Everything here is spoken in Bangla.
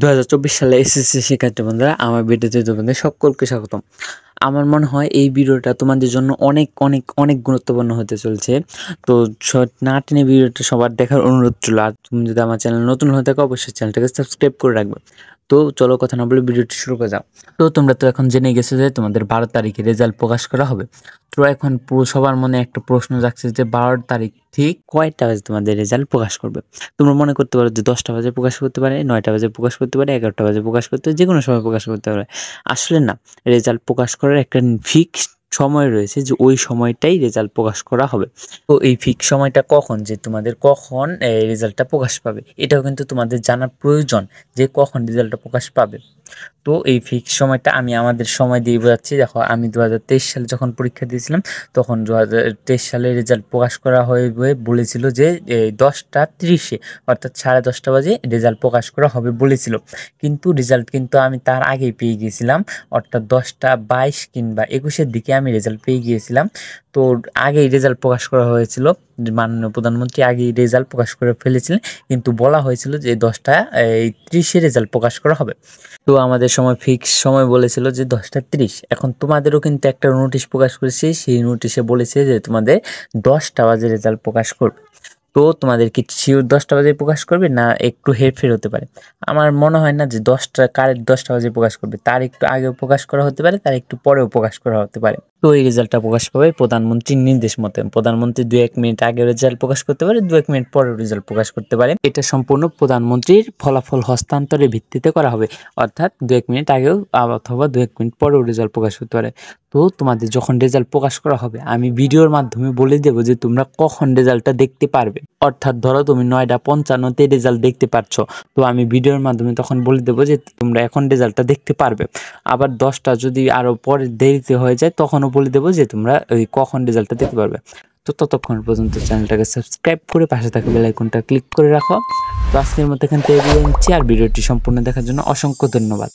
2024 সালে এসএসসি শিক্ষার্থী বন্ধুরা, আমার ভিডিওতে তোমাদের সকলকে স্বাগতম। আমার মনে হয় এই ভিডিওটা তোমাদের জন্য অনেক অনেক অনেক গুরুত্বপূর্ণ হতে চলছে। তো না টেনে ভিডিওটা সবার দেখার অনুরোধ রইল। আর তুমি যদি আমার চ্যানেল নতুন হয়ে থাকো অবশ্যই চ্যানেলটাকে সাবস্ক্রাইব করে রাখবে। তো চলো কথা না বলে ভিডিওটি শুরু করে যাও। তো তোমরা তো এখন জেনে গেছো যে তোমাদের 12 তারিখে রেজাল্ট প্রকাশ করা হবে। তো এখন সবার মনে একটা প্রশ্ন জাগছে যে 12 তারিখ ঠিক কয়টা বাজে তোমাদের রেজাল্ট প্রকাশ করবে। তোমরা মনে করতে পারো যে 10টা বাজে প্রকাশ করতে পারে, 9টা বাজে প্রকাশ করতে পারে, 11টা বাজে প্রকাশ করতে পারে, যে কোনো সময় প্রকাশ করতে পারে। আসলে না, রেজাল্ট প্রকাশ করার একটা ফিক্সড সময় রয়েছে যে ওই সময়টাই রেজাল্ট প্রকাশ করা হবে। তো এই ফিক্স সময়টা কখন, যে তোমাদের কখন এই রেজাল্টটা প্রকাশ পাবে, এটাও কিন্তু তোমাদের জানার প্রয়োজন যে কখন রেজাল্টটা প্রকাশ পাবে। তো এই ফিক্স সময়টা আমি আমাদের সময় দিয়ে বোঝাচ্ছি। দেখো, আমি 2023 সালে যখন পরীক্ষা দিয়েছিলাম তখন 2023 সালে রেজাল্ট প্রকাশ করা হয়ে বলেছিল যে 10টা 30-এ অর্থাৎ 10:30 বাজে রেজাল্ট প্রকাশ করা হবে বলেছিল। কিন্তু রেজাল্ট কিন্তু আমি তার আগেই পেয়ে গিয়েছিলাম, অর্থাৎ 10টা 22 কিংবা 21-এর দিকে আমি রেজাল্ট পেয়ে গিয়েছিলাম। তো আগেই রেজাল্ট প্রকাশ করা হয়েছিল, মাননীয় প্রধানমন্ত্রী আগেই রেজাল্ট প্রকাশ করে ফেলেছিলেন, কিন্তু বলা হয়েছিল যে 10টা 30-এ রেজাল্ট প্রকাশ করা হবে। তো আমাদের সময় ফিক্স সময় বলেছিল যে 10টা 30। এখন তোমাদেরও কিন্তু একটা নোটিশ প্রকাশ করেছে, সেই নোটিশে বলেছে যে তোমাদের 10টা বাজে রেজাল্ট প্রকাশ করবে। তো তোমাদের কি শিওর 10টা বাজে প্রকাশ করবে, না একটু হেরফের হতে পারে? আমার মনে হয় না যে কারেক্ট 10টা বাজে প্রকাশ করবে, তার একটু আগেও প্রকাশ করা হতে পারে, তার একটু পরেও প্রকাশ করা হতে পারে। তো এই রেজাল্টটা প্রকাশ পাবে প্রধানমন্ত্রীর নির্দেশ মতে। প্রধানমন্ত্রী 2-1 মিনিট আগে রেজাল্ট প্রকাশ করতে পারে, 2-1 মিনিট পরেও রেজাল্ট প্রকাশ করতে পারে। এটা সম্পূর্ণ প্রধানমন্ত্রীর ফলাফল হস্তান্তরের ভিত্তিতে করা হবে, অর্থাৎ 2-1 মিনিট আগেও অথবা 2-1 মিনিট পরেও রেজাল্ট প্রকাশ করতে পারে। তো তোমাদের যখন রেজাল্ট প্রকাশ করা হবে আমি ভিডিওর মাধ্যমে বলে দেবো যে তোমরা কখন রেজাল্টটা দেখতে পারবে। অর্থাৎ ধরো তুমি 9টা 55-তে রেজাল্ট দেখতে পারছো, তো আমি ভিডিওর মাধ্যমে তখন বলে দেবো যে তোমরা এখন রেজাল্টটা দেখতে পারবে। আবার 10টা যদি আরও পরে দেরিতে হয়ে যায় তখনও বলে দেবো যে তোমরা ওই কখন রেজাল্টটা দেখতে পারবে। তো ততক্ষণ পর্যন্ত চ্যানেলটাকে সাবস্ক্রাইব করে পাশে থাকা বেল আইকনটা ক্লিক করে রাখো। তো আজকের মতো এখান থেকে বিদায় নিচ্ছি, আর ভিডিওটি সম্পূর্ণ দেখার জন্য অসংখ্য ধন্যবাদ।